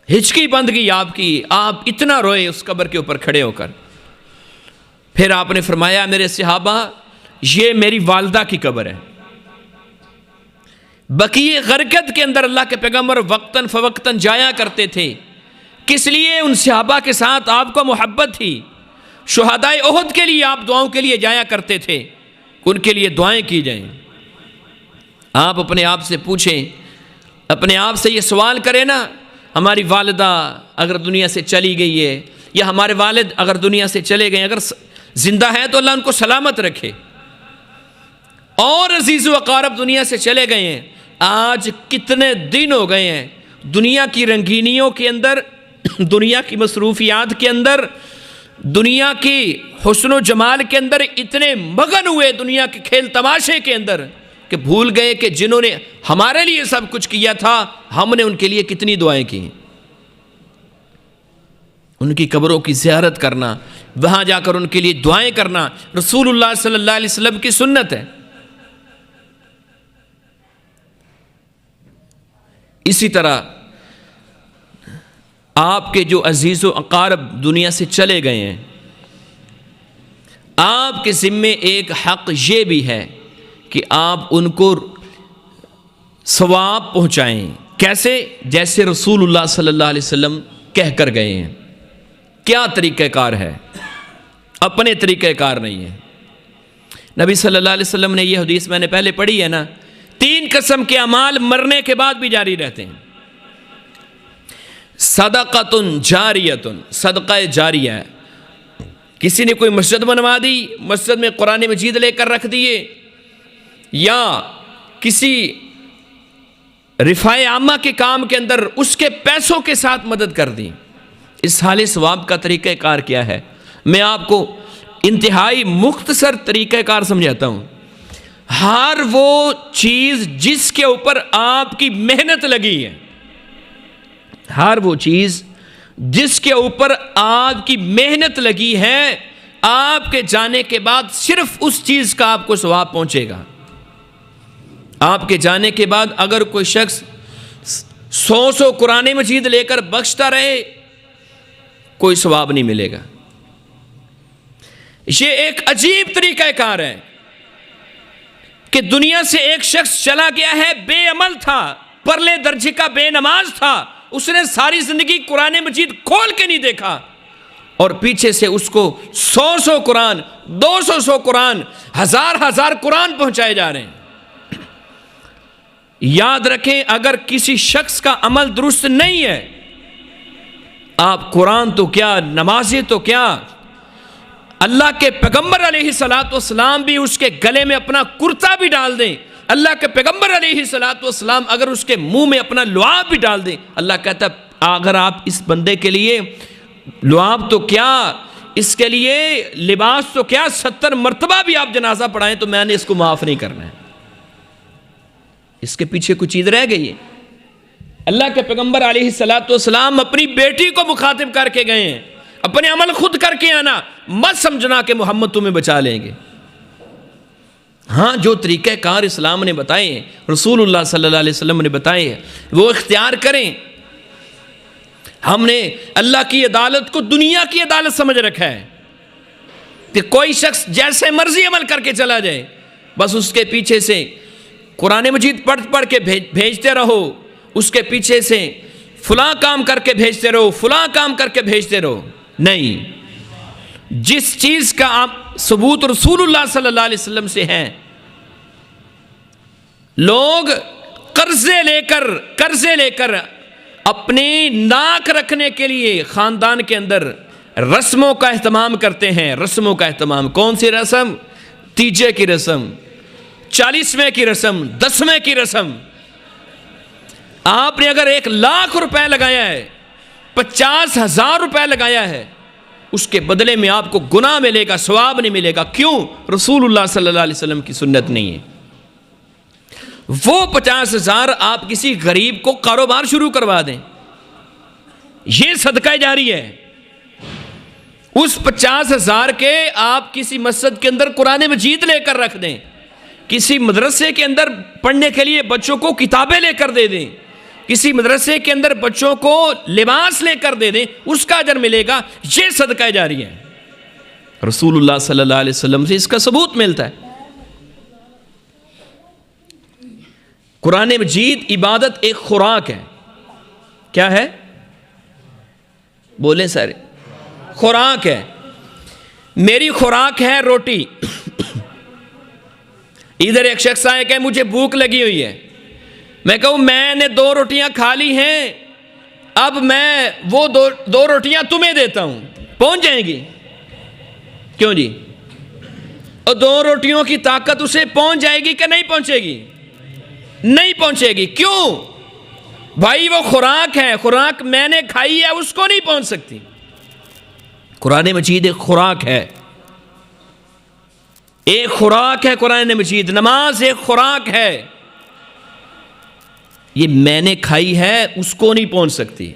ہچکی بند گئی آپ کی، آپ اتنا روئے اس قبر کے اوپر کھڑے ہو کر۔ پھر آپ نے فرمایا میرے صحابہ یہ میری والدہ کی قبر ہے۔ بقیع غرقد کے اندر اللہ کے پیغمبر وقتاً فوقتاً جایا کرتے تھے، کس لیے؟ ان صحابہ کے ساتھ آپ کو محبت تھی۔ شہدائے احد کے لیے آپ دعاؤں کے لیے جایا کرتے تھے، ان کے لیے دعائیں کی جائیں۔ آپ اپنے آپ سے پوچھیں، اپنے آپ سے یہ سوال کریں نا، ہماری والدہ اگر دنیا سے چلی گئی ہے یا ہمارے والد اگر دنیا سے چلے گئے، اگر زندہ ہے تو اللہ ان کو سلامت رکھے، اور عزیز و اقارب دنیا سے چلے گئے ہیں، آج کتنے دن ہو گئے ہیں دنیا کی رنگینیوں کے اندر، دنیا کی مصروفیات کے اندر، دنیا کی حسن و جمال کے اندر اتنے مگن ہوئے، دنیا کے کھیل تماشے کے اندر، کہ بھول گئے کہ جنہوں نے ہمارے لیے سب کچھ کیا تھا ہم نے ان کے لیے کتنی دعائیں کی۔ ان کی قبروں کی زیارت کرنا، وہاں جا کر ان کے لیے دعائیں کرنا رسول اللہ صلی اللہ علیہ وسلم کی سنت ہے۔ اسی طرح آپ کے جو عزیز و اقارب دنیا سے چلے گئے ہیں، آپ کے ذمے ایک حق یہ بھی ہے کہ آپ ان کو ثواب پہنچائیں۔ کیسے؟ جیسے رسول اللہ صلی اللہ علیہ وسلم کہہ کر گئے ہیں۔ کیا طریقہ کار ہے؟ اپنے طریقہ کار نہیں ہے۔ نبی صلی اللہ علیہ وسلم نے یہ حدیث میں نے پہلے پڑھی ہے نا، 3 قسم کے اعمال مرنے کے بعد بھی جاری رہتے ہیں۔ صدقۃ جاریۃ، صدقہ جاریہ، کسی نے کوئی مسجد بنوا دی، مسجد میں قرآن مجید لے کر رکھ دیے، یا کسی رفاع عامہ کے کام کے اندر اس کے پیسوں کے ساتھ مدد کر دی۔ اس حال ثواب کا طریقہ کار کیا ہے؟ میں آپ کو انتہائی مختصر طریقہ کار سمجھاتا ہوں۔ ہر وہ چیز جس کے اوپر آپ کی محنت لگی ہے، ہر وہ چیز جس کے اوپر آپ کی محنت لگی ہے، آپ کے جانے کے بعد صرف اس چیز کا آپ کو ثواب پہنچے گا۔ آپ کے جانے کے بعد اگر کوئی شخص 100 قرآن مجید لے کر بخشتا رہے، کوئی ثواب نہیں ملے گا۔ یہ ایک عجیب طریقہ کار ہے کہ دنیا سے ایک شخص چلا گیا ہے، بے عمل تھا، پرلے درجے کا بے نماز تھا، اس نے ساری زندگی قرآن مجید کھول کے نہیں دیکھا، اور پیچھے سے اس کو 100 قرآن، 200 قرآن، ہزار قرآن پہنچائے جا رہے ہیں۔ یاد رکھیں، اگر کسی شخص کا عمل درست نہیں ہے، آپ قرآن تو کیا، نمازیں تو کیا، اللہ کے پیغمبر علیہ السلام بھی اس کے گلے میں اپنا کرتا بھی ڈال دیں، اللہ کے پیغمبر علیہ السلام اگر اس کے منہ میں اپنا لعاب بھی ڈال دیں، اللہ کہتا ہے اگر آپ اس بندے کے لیے لعاب تو کیا، اس کے لیے لباس تو کیا، 70 مرتبہ بھی آپ جنازہ پڑھائیں تو میں نے اس کو معاف نہیں کرنا ہے۔ اس کے پیچھے کچھ چیز رہ گئی ہے۔ اللہ کے پیغمبر علیہ السلام اپنی بیٹی کو مخاطب کر کے گئے ہیں، اپنے عمل خود کر کے آنا، مت سمجھنا کہ محمد تمہیں بچا لیں گے۔ ہاں، جو طریقہ کار اسلام نے بتائے ہیں، رسول اللہ صلی اللہ علیہ وسلم نے بتائے ہیں، وہ اختیار کریں۔ ہم نے اللہ کی عدالت کو دنیا کی عدالت سمجھ رکھا ہے کہ کوئی شخص جیسے مرضی عمل کر کے چلا جائے، بس اس کے پیچھے سے قرآن مجید پڑھ کے بھیجتے رہو، اس کے پیچھے سے فلاں کام کر کے بھیجتے رہو، فلاں کام کر کے بھیجتے رہو۔ نہیں، جس چیز کا آپ ثبوت رسول اللہ صلی اللہ علیہ وسلم سے ہے، لوگ قرضے لے کر اپنے ناک رکھنے کے لیے خاندان کے اندر رسموں کا اہتمام کرتے ہیں۔ رسموں کا اہتمام، کون سی رسم؟ تیجے کی رسم، 40ویں کی رسم، 10ویں کی رسم۔ آپ نے اگر 1,00,000 روپے لگایا ہے، 50,000 روپے لگایا ہے، اس کے بدلے میں آپ کو گناہ ملے گا، ثواب نہیں ملے گا۔ کیوں؟ رسول اللہ صلی اللہ علیہ وسلم کی سنت نہیں ہے۔ وہ 50,000 آپ کسی غریب کو کاروبار شروع کروا دیں، یہ صدقہ جاری ہے۔ اس 50,000 کے آپ کسی مسجد کے اندر قرآن مجید لے کر رکھ دیں، کسی مدرسے کے اندر پڑھنے کے لیے بچوں کو کتابیں لے کر دے دیں، کسی مدرسے کے اندر بچوں کو لباس لے کر دے دیں، اس کا اجر ملے گا۔ یہ صدقہ جاری ہے۔ رسول اللہ صلی اللہ علیہ وسلم سے اس کا ثبوت ملتا ہے۔ قرآن مجید عبادت ایک خوراک ہے۔ کیا ہے؟ بولیں سارے، خوراک ہے۔ میری خوراک ہے روٹی۔ ادھر ایک شخص آئے کہ مجھے بھوک لگی ہوئی ہے، میں کہوں میں نے 2 روٹیاں کھا لی ہیں، اب میں وہ دو روٹیاں تمہیں دیتا ہوں، پہنچ جائیں گی؟ کیوں جی؟ اور 2 روٹیوں کی طاقت اسے پہنچ جائے گی کہ نہیں پہنچے گی؟ نہیں پہنچے گی۔ کیوں؟ بھائی وہ خوراک ہے، خوراک میں نے کھائی ہے، اس کو نہیں پہنچ سکتی۔ قرآن مجید ایک خوراک ہے، ایک خوراک ہے قرآن مجید۔ نماز ایک خوراک ہے، یہ میں نے کھائی ہے، اس کو نہیں پہنچ سکتی۔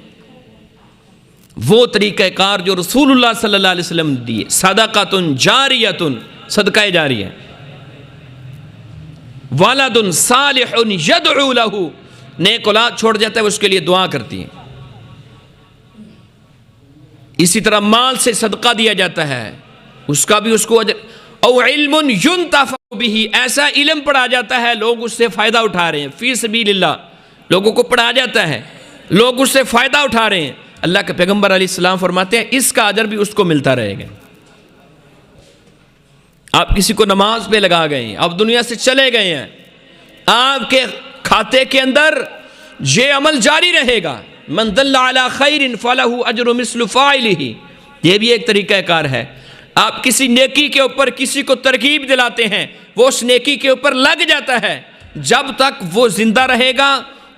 وہ طریقہ کار جو رسول اللہ صلی اللہ علیہ وسلم نے دیے، صدقۃ جاریۃ، صدقہ جاری ہے۔ ولد صالح یدعو لہ، نیک اولاد چھوڑ جاتا ہے، اس کے لیے دعا کرتی ہے۔ اسی طرح مال سے صدقہ دیا جاتا ہے، اس کا بھی اس کو اجر۔ او علم ینتفع بہ، ایسا علم پڑھا جاتا ہے لوگ اس سے فائدہ اٹھا رہے ہیں، فی سبیل اللہ، لوگوں کو پڑھا جاتا ہے، لوگ اس سے فائدہ اٹھا رہے ہیں۔ اللہ کے پیغمبر علیہ السلام فرماتے ہیں اس کا اجر بھی اس کو ملتا رہے گا۔ آپ کسی کو نماز پہ لگا گئے ہیں، آپ دنیا سے چلے گئے ہیں، آپ کے کھاتے کے اندر یہ عمل جاری رہے گا۔ من دل علی خیر فلہ اجر مثل فاعلہ، یہ بھی ایک طریقہ کار ہے۔ آپ کسی نیکی کے اوپر کسی کو ترغیب دلاتے ہیں، وہ اس نیکی کے اوپر لگ جاتا ہے، جب تک وہ زندہ رہے گا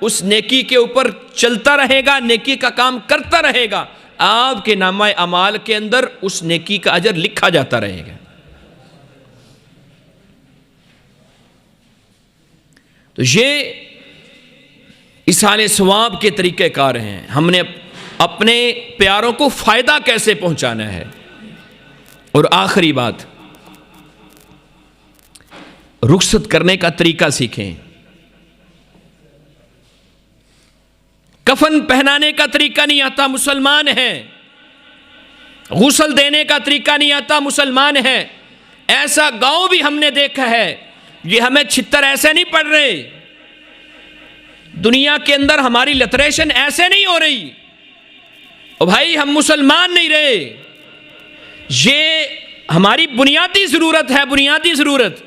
اس نیکی کے اوپر چلتا رہے گا، نیکی کا کام کرتا رہے گا، آپ کے نامہ اعمال کے اندر اس نیکی کا اجر لکھا جاتا رہے گا۔ تو یہ اصحال ثواب کے طریقہ کار ہیں۔ ہم نے اپنے پیاروں کو فائدہ کیسے پہنچانا ہے. اور آخری بات، رخصت کرنے کا طریقہ سیکھیں. کفن پہنانے کا طریقہ نہیں آتا، مسلمان ہیں. غسل دینے کا طریقہ نہیں آتا، مسلمان ہیں. ایسا گاؤں بھی ہم نے دیکھا ہے. یہ ہمیں چھتر ایسے نہیں پڑ رہے، دنیا کے اندر ہماری لتریشن ایسے نہیں ہو رہی. اور بھائی ہم مسلمان نہیں رہے. یہ ہماری بنیادی ضرورت ہے، بنیادی ضرورت.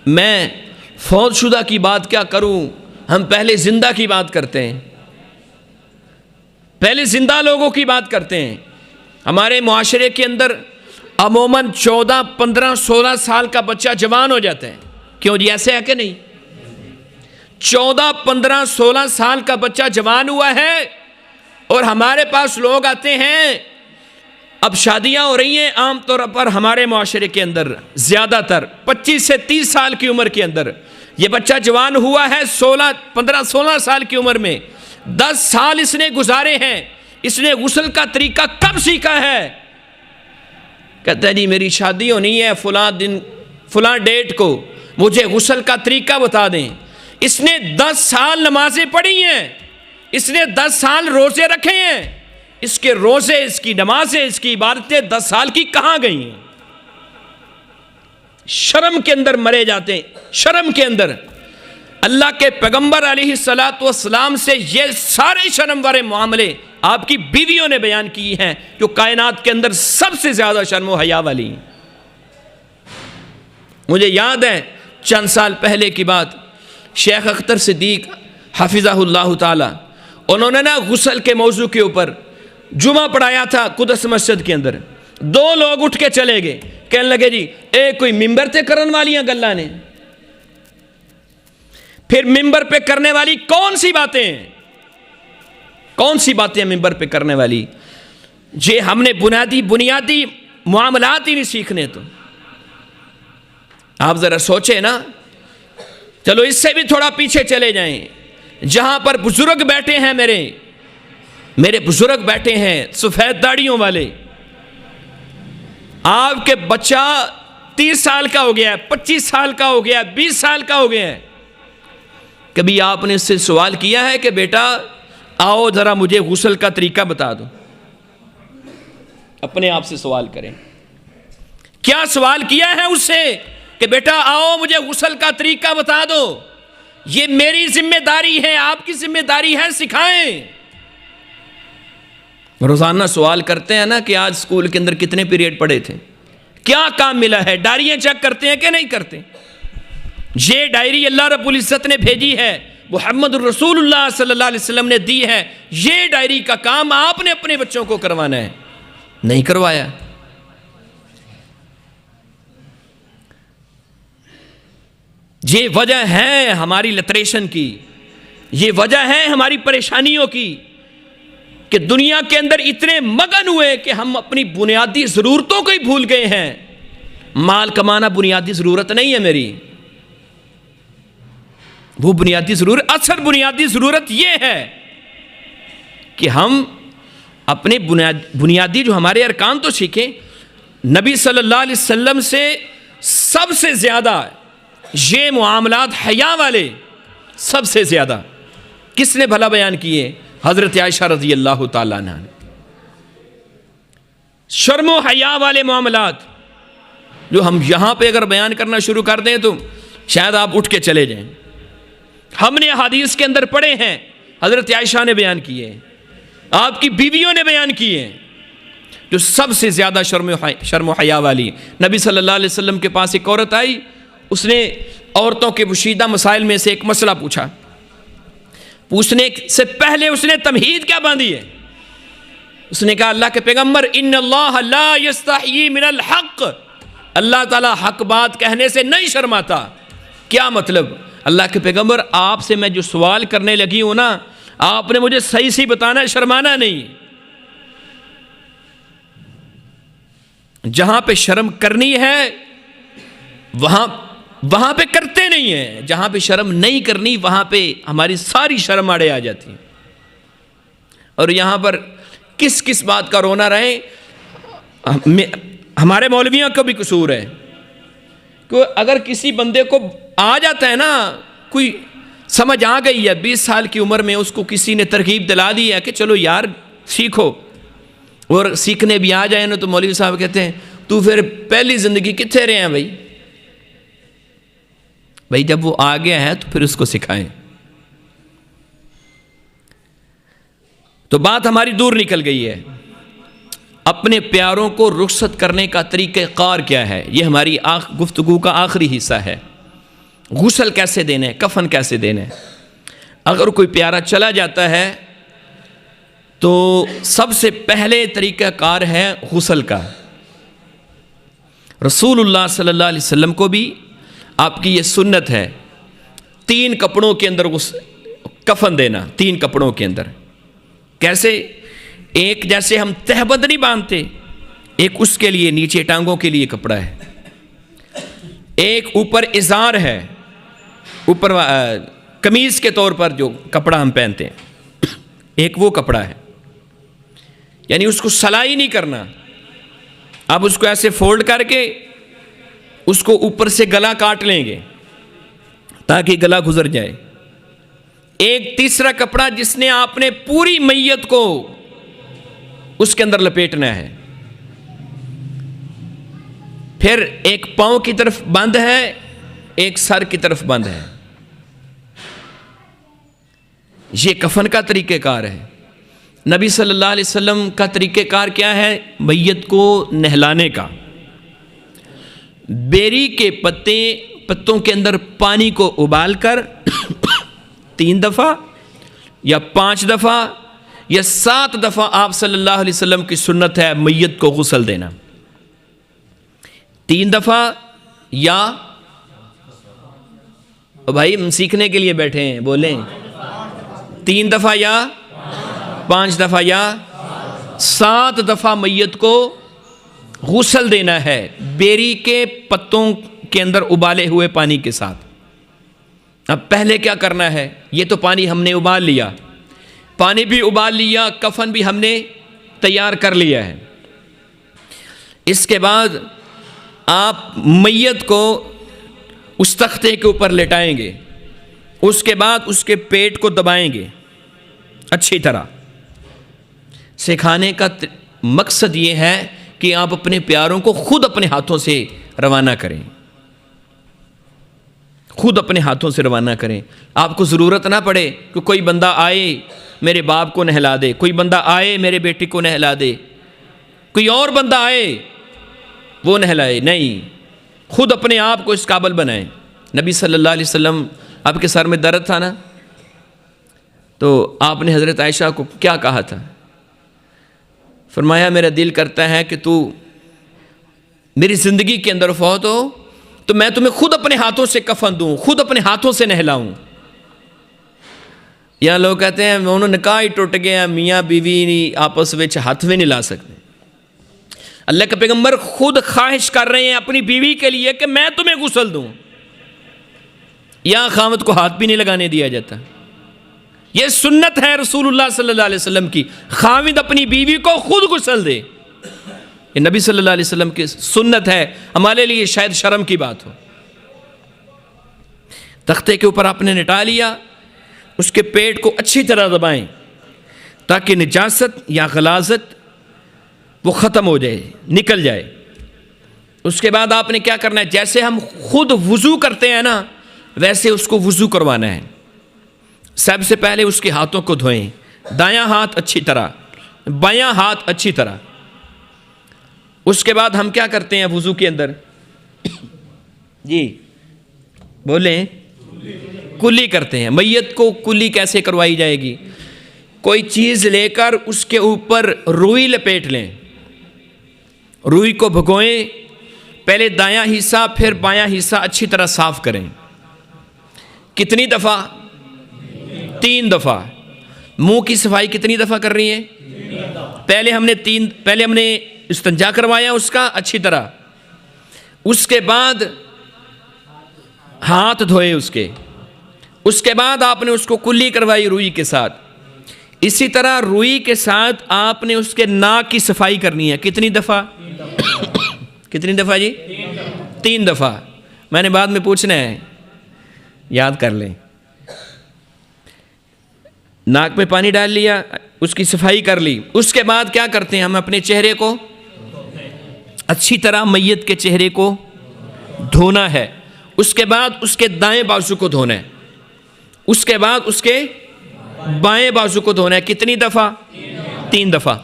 میں فوت شدہ کی بات کیا کروں، ہم پہلے زندہ کی بات کرتے ہیں، پہلے زندہ لوگوں کی بات کرتے ہیں. ہمارے معاشرے کے اندر عموماً 14, 15, 16 سال کا بچہ جوان ہو جاتا ہے. کیوں جی، ایسے ہے کہ نہیں؟ 14, 15, 16 سال کا بچہ جوان ہوا ہے اور ہمارے پاس لوگ آتے ہیں. اب شادیاں ہو رہی ہیں عام طور پر ہمارے معاشرے کے اندر زیادہ تر 25 سے 30 سال کی عمر کے اندر. یہ بچہ جوان ہوا ہے 15, 16 سال کی عمر میں. 10 سال اس نے گزارے ہیں. اس نے غسل کا طریقہ کب سیکھا ہے؟ کہتا ہے جی میری شادی ہونی ہے فلاں دن فلاں ڈیٹ کو، مجھے غسل کا طریقہ بتا دیں. اس نے 10 سال نمازیں پڑھی ہیں، اس نے 10 سال روزے رکھے ہیں. اس کے روزے، اس کی نمازیں، اس کی عبادتیں 10 سال کی کہاں گئی ہیں؟ شرم کے اندر مرے جاتے ہیں، شرم کے اندر. اللہ کے پیغمبر علیہ الصلاۃ والسلام سے یہ سارے شرم والے معاملے آپ کی بیویوں نے بیان کی ہیں، جو کائنات کے اندر سب سے زیادہ شرم و حیا والی ہیں. مجھے یاد ہے چند سال پہلے کی بات، شیخ اختر صدیق حفظہ اللہ تعالی، انہوں نے نا غسل کے موضوع کے اوپر جمعہ پڑھایا تھا قدس مسجد کے اندر. 2 لوگ اٹھ کے چلے گئے، کہنے لگے جی کوئی ممبر تے کرن والیاں گلاں نے. پھر ممبر پہ کرنے والی کون سی باتیں ہیں، کون سی باتیں ہیں ممبر پہ کرنے والی؟ یہ ہم نے بنیادی معاملات ہی نہیں سیکھنے. تو آپ ذرا سوچیں نا. چلو اس سے بھی تھوڑا پیچھے چلے جائیں، جہاں پر بزرگ بیٹھے ہیں، میرے بزرگ بیٹھے ہیں سفید داڑھیوں والے. آپ کے بچہ 30 سال کا ہو گیا ہے، 25 سال کا ہو گیا ہے، 20 سال کا ہو گیا ہے. کبھی آپ نے اس سے سوال کیا ہے کہ بیٹا آؤ ذرا مجھے غسل کا طریقہ بتا دو؟ اپنے آپ سے سوال کریں. کیا سوال کیا ہے اس سے کہ بیٹا آؤ مجھے غسل کا طریقہ بتا دو؟ یہ میری ذمہ داری ہے، آپ کی ذمہ داری ہے، سکھائیں. روزانہ سوال کرتے ہیں نا کہ آج اسکول کے اندر کتنے پیریڈ پڑھے تھے، کیا کام ملا ہے؟ ڈائریاں چیک کرتے ہیں کہ نہیں کرتے؟ یہ ڈائری اللہ رب العزت نے بھیجی ہے، محمد الرسول اللہ صلی اللہ علیہ وسلم نے دی ہے. یہ ڈائری کا کام آپ نے اپنے بچوں کو کروانا ہے، نہیں کروایا. یہ وجہ ہے ہماری لتریشن کی، یہ وجہ ہے ہماری پریشانیوں کی کہ دنیا کے اندر اتنے مگن ہوئے کہ ہم اپنی بنیادی ضرورتوں کو ہی بھول گئے ہیں. مال کمانا بنیادی ضرورت نہیں ہے میری، وہ بنیادی ضرورت، اصل بنیادی ضرورت یہ ہے کہ ہم اپنے بنیادی جو ہمارے ارکان تو سیکھیں. نبی صلی اللہ علیہ وسلم سے سب سے زیادہ یہ معاملات حیا والے سب سے زیادہ کس نے بھلا بیان کیے؟ حضرت عائشہ رضی اللہ تعالیٰ عنہ نے. شرم و حیا والے معاملات جو ہم یہاں پہ اگر بیان کرنا شروع کر دیں تو شاید آپ اٹھ کے چلے جائیں. ہم نے حدیث کے اندر پڑھے ہیں، حضرت عائشہ نے بیان کیے، آپ کی بیویوں نے بیان کیے، جو سب سے زیادہ شرم و حیا والی. نبی صلی اللہ علیہ وسلم کے پاس ایک عورت آئی، اس نے عورتوں کے پوشیدہ مسائل میں سے ایک مسئلہ پوچھا. پوچھنے سے پہلے اس نے تمہید کیا باندھی ہے؟ اس نے کہا اللہ کے پیغمبر ان اللہ لا یستحیی من الحق، اللہ تعالیٰ حق بات کہنے سے نہیں شرماتا. کیا مطلب؟ اللہ کے پیغمبر آپ سے میں جو سوال کرنے لگی ہوں نا، آپ نے مجھے صحیح سے بتانا ہے، شرمانا نہیں. جہاں پہ شرم کرنی ہے وہاں پہ کرتے نہیں ہیں، جہاں پہ شرم نہیں کرنی وہاں پہ ہماری ساری شرم آڑے آ جاتی ہیں. اور یہاں پر کس کس بات کا رونا رہے؟ ہمارے مولویوں کا بھی قصور ہے کہ اگر کسی بندے کو آ جاتا ہے نا، کوئی سمجھ آ گئی ہے 20 سال کی عمر میں، اس کو کسی نے ترغیب دلا دی ہے کہ چلو یار سیکھو، اور سیکھنے بھی آ جائے نا، تو مولوی صاحب کہتے ہیں تو پھر پہلی زندگی کتنے رہے ہیں بھائی جب وہ آ گیا ہے تو پھر اس کو سکھائیں۔ تو بات ہماری دور نکل گئی ہے۔ اپنے پیاروں کو رخصت کرنے کا طریقہ کار کیا ہے؟ یہ ہماری گفتگو کا آخری حصہ ہے۔ غسل کیسے دینے، کفن کیسے دینے؟ اگر کوئی پیارا چلا جاتا ہے تو سب سے پہلے طریقہ کار ہے غسل کا۔ رسول اللہ صلی اللہ علیہ وسلم کو بھی آپ کی یہ سنت ہے 3 کپڑوں کے اندر کفن دینا، 3 کپڑوں کے اندر۔ کیسے؟ ایک جیسے ہم تہبند نہیں باندھتے، ایک اس کے لیے نیچے ٹانگوں کے لیے کپڑا ہے، ایک اوپر ازار ہے، اوپر قمیض کے طور پر جو کپڑا ہم پہنتے ہیں، ایک وہ کپڑا ہے، یعنی اس کو سلائی نہیں کرنا، اب اس کو ایسے فولڈ کر کے اس کو اوپر سے گلا کاٹ لیں گے تاکہ گلا گزر جائے۔ ایک تیسرا کپڑا جس نے آپ نے پوری میت کو اس کے اندر لپیٹنا ہے، پھر ایک پاؤں کی طرف بند ہے، ایک سر کی طرف بند ہے۔ یہ کفن کا طریقہ کار ہے۔ نبی صلی اللہ علیہ وسلم کا طریقہ کار کیا ہے؟ میت کو نہلانے کا۔ بیری کے پتوں کے اندر پانی کو ابال کر 3 دفعہ یا 5 دفعہ یا 7 دفعہ آپ صلی اللہ علیہ وسلم کی سنت ہے میت کو غسل دینا۔ 3 دفعہ یا بھائی ہم سیکھنے کے لیے بیٹھے ہیں، بولیں 3 دفعہ یا 5 دفعہ یا 7 دفعہ میت کو غسل دینا ہے، بیری کے پتوں کے اندر ابالے ہوئے پانی کے ساتھ۔ اب پہلے کیا کرنا ہے؟ یہ تو پانی ہم نے ابال لیا، پانی بھی ابال لیا، کفن بھی ہم نے تیار کر لیا ہے۔ اس کے بعد آپ میت کو اس تختے کے اوپر لٹائیں گے، اس کے بعد اس کے پیٹ کو دبائیں گے اچھی طرح۔ سکھانے کا مقصد یہ ہے کہ آپ اپنے پیاروں کو خود اپنے ہاتھوں سے روانہ کریں، خود اپنے ہاتھوں سے روانہ کریں۔ آپ کو ضرورت نہ پڑے کہ کوئی بندہ آئے میرے باپ کو نہلا دے، کوئی بندہ آئے میرے بیٹی کو نہلا دے، کوئی اور بندہ آئے وہ نہلائے، نہیں، خود اپنے آپ کو اس قابل بنائیں۔ نبی صلی اللہ علیہ وسلم آپ کے سر میں درد تھا نا، تو آپ نے حضرت عائشہ کو کیا کہا تھا؟ فرمایا میرا دل کرتا ہے کہ تو میری زندگی کے اندر فوت ہو تو میں تمہیں خود اپنے ہاتھوں سے کفن دوں، خود اپنے ہاتھوں سے نہلاؤں۔ یا لوگ کہتے ہیں انہوں نے نکاح ہی ٹوٹ گیا، میاں بیوی آپس میں ہاتھ بھی نہیں لا سکتے۔ اللہ کے پیغمبر خود خواہش کر رہے ہیں اپنی بیوی کے لیے کہ میں تمہیں غسل دوں، یا خاوند کو ہاتھ بھی نہیں لگانے دیا جاتا۔ یہ سنت ہے رسول اللہ صلی اللہ علیہ وسلم کی، خاوند اپنی بیوی کو خود غسل دے، یہ نبی صلی اللہ علیہ وسلم کی سنت ہے، ہمارے لیے شاید شرم کی بات ہو۔ تختے کے اوپر آپ نے لٹا لیا، اس کے پیٹ کو اچھی طرح دبائیں تاکہ نجاست یا غلاظت وہ ختم ہو جائے، نکل جائے۔ اس کے بعد آپ نے کیا کرنا ہے؟ جیسے ہم خود وضو کرتے ہیں نا، ویسے اس کو وضو کروانا ہے۔ سب سے پہلے اس کے ہاتھوں کو دھوئیں، دایاں ہاتھ اچھی طرح، بایاں ہاتھ اچھی طرح۔ اس کے بعد ہم کیا کرتے ہیں وضو کے اندر؟ جی بولیں، کلی کرتے ہیں۔ میت کو کلی کیسے کروائی جائے گی؟ کوئی چیز لے کر اس کے اوپر روئی لپیٹ لیں، روئی کو بھگوئیں، پہلے دایاں حصہ پھر بایاں حصہ اچھی طرح صاف کریں۔ کتنی دفعہ؟ 3 دفعہ۔ منہ کی صفائی کتنی دفعہ کر رہی ہیں؟ پہلے ہم نے استنجا کروایا اس کا اچھی طرح، اس کے بعد ہاتھ دھوئے اس کے بعد آپ نے اس کو کلی کروائی روئی کے ساتھ۔ اسی طرح روئی کے ساتھ آپ نے اس کے ناک کی صفائی کرنی ہے. کتنی دفعہ؟ کتنی دفعہ جی؟ 3 دفعہ. میں نے بعد میں پوچھنا ہے، یاد کر لیں. ناک میں پانی ڈال لیا، اس کی صفائی کر لی. اس کے بعد کیا کرتے ہیں؟ ہم اپنے چہرے کو اچھی طرح میت کے چہرے کو دھونا ہے. اس کے بعد اس کے دائیں بازو کو دھونا ہے. اس کے بعد اس کے بائیں بازو کو دھونا ہے. کتنی دفعہ؟ 3 دفعہ.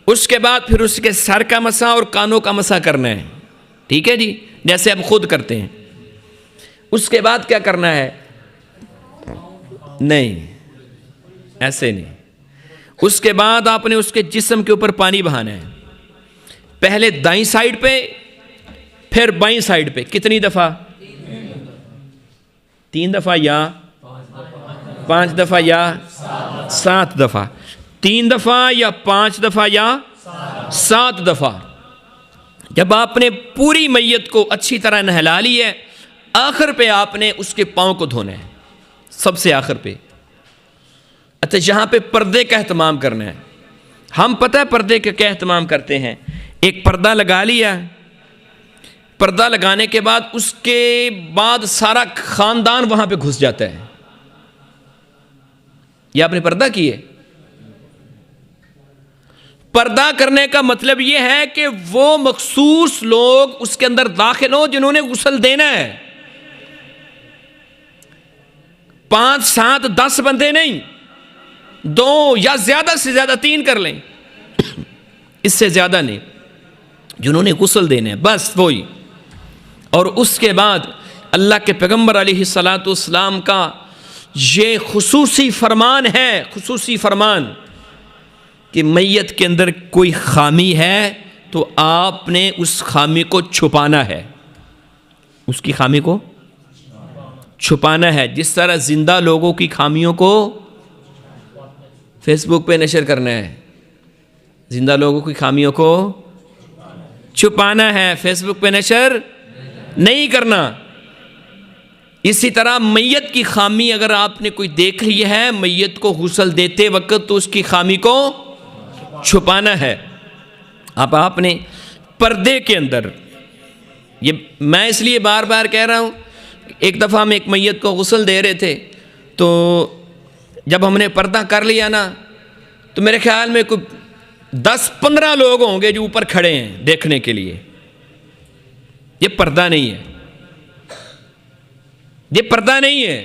اس کے بعد پھر اس کے سر کا مسح اور کانوں کا مسح کرنا ہے. ٹھیک ہے جی، جیسے آپ خود کرتے ہیں. اس کے بعد کیا کرنا ہے؟ نہیں، ایسے نہیں. اس کے بعد آپ نے اس کے جسم کے اوپر پانی بہانا ہے. پہلے دائیں سائڈ پہ، پھر بائیں سائڈ پہ. کتنی دفعہ؟ 3 دفعہ یا 5 دفعہ یا 7 دفعہ؟ 3 دفعہ یا 5 دفعہ یا 7 دفعہ. جب آپ نے پوری میت کو اچھی طرح نہلا لی ہے، آخر پہ آپ نے اس کے پاؤں کو دھونا ہے، سب سے آخر پہ. اچھا، جہاں پہ پردے کا اہتمام کرنا ہے. ہم پتہ ہے پردے کا کیا اہتمام کرتے ہیں؟ ایک پردہ لگا لیا. پردہ لگانے کے بعد اس کے بعد سارا خاندان وہاں پہ گھس جاتا ہے. یہ آپ نے پردہ کیے. پردہ کرنے کا مطلب یہ ہے کہ وہ مخصوص لوگ اس کے اندر داخل ہوں جنہوں نے غسل دینا ہے. 5 7 10 بندے نہیں، 2 یا زیادہ سے زیادہ 3 کر لیں، اس سے زیادہ نہیں. جنہوں نے غسل دینے ہیں بس وہی. اور اس کے بعد اللہ کے پیغمبر علیہ الصلاۃ والسلام کا یہ خصوصی فرمان ہے، خصوصی فرمان، کہ میت کے اندر کوئی خامی ہے تو آپ نے اس خامی کو چھپانا ہے. اس کی خامی کو چھپانا ہے. جس طرح زندہ لوگوں کی خامیوں کو فیس بک پہ نشر کرنا ہے، زندہ لوگوں کی خامیوں کو چھپانا ہے، فیس بک پہ نشر نہیں کرنا. اسی طرح میت کی خامی اگر آپ نے کوئی دیکھ لی ہے میت کو غسل دیتے وقت، تو اس کی خامی کو چھپانا ہے. اب آپ نے پردے کے اندر، یہ میں اس لیے بار بار کہہ رہا ہوں، ایک دفعہ ہم ایک میت کو غسل دے رہے تھے، تو جب ہم نے پردہ کر لیا نا، تو میرے خیال میں کوئی 10-15 لوگ ہوں گے جو اوپر کھڑے ہیں دیکھنے کے لیے. یہ پردہ نہیں ہے، یہ پردہ نہیں ہے.